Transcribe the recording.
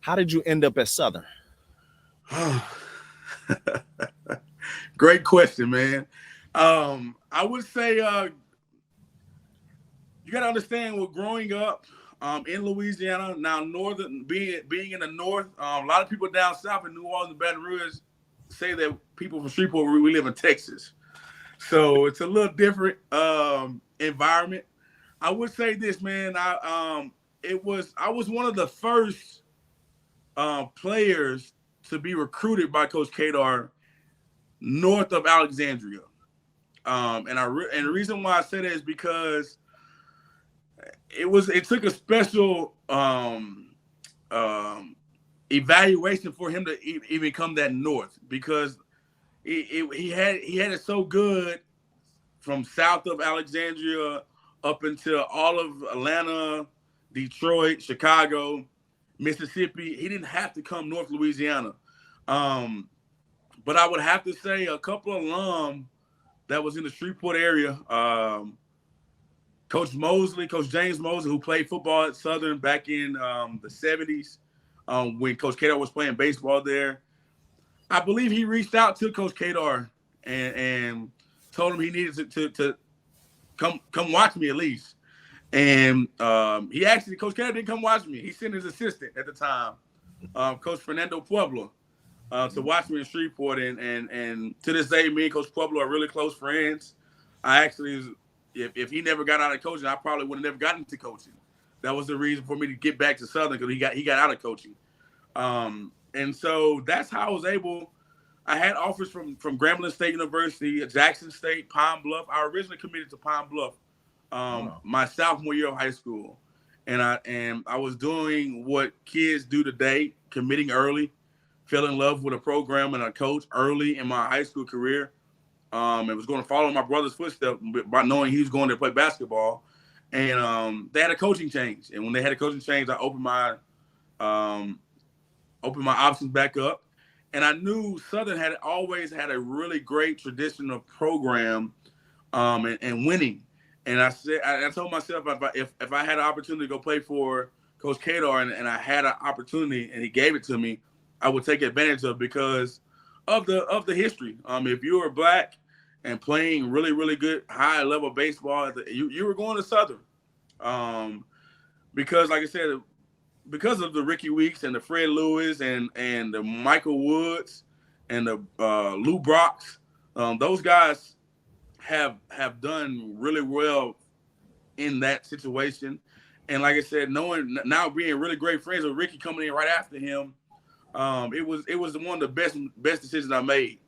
How did you end up at Southern? Great question, man. I would say you got to understand what growing up in Louisiana, now northern being in the north, a lot of people down south in New Orleans and Baton Rouge say that people from Shreveport, we live in Texas. So it's a little different environment. I would say this, man. I was one of the first players to be recruited by Coach Kadar north of Alexandria. And the reason why I say that is because it took a special evaluation for him to even come that north, because he had it so good from south of Alexandria up until all of Atlanta, Detroit, Chicago, Mississippi. He didn't have to come North Louisiana. But I would have to say a couple of alum that was in the Shreveport area. Coach James Mosley, who played football at Southern back in the 70s when Coach Kadar was playing baseball there. I believe he reached out to Coach Kadar and told him he needed to come watch me at least. And Coach Kadar didn't come watch me. He sent his assistant at the time, Coach Fernando Pueblo, to watch me in Shreveport. And to this day, me and Coach Pueblo are really close friends. I actually, if he never got out of coaching, I probably would have never gotten into coaching. That was the reason for me to get back to Southern, because he got out of coaching. And so that's how I was able. I had offers from Grambling State University, Jackson State, Pine Bluff. I originally committed to Pine Bluff my sophomore year of high school, and I was doing what kids do today, committing early, fell in love with a program and a coach early in my high school career. It was going to follow my brother's footsteps by knowing he was going to play basketball, and they had a coaching change. And when they had a coaching change, I opened my options back up. And I knew Southern had always had a really great traditional program and winning. And I told myself if I had an opportunity to go play for Coach Kadar and I had an opportunity and he gave it to me, I would take advantage of it because of the history. If you were black and playing really, really good high level baseball, you were going to Southern. Because like I said, because of the Rickey Weeks and the Fred Lewis and the Michael Woods and the Lou Brocks, those guys have done really well in that situation. And like I said, knowing now being really great friends with Rickey coming in right after him, it was one of the best decisions I made.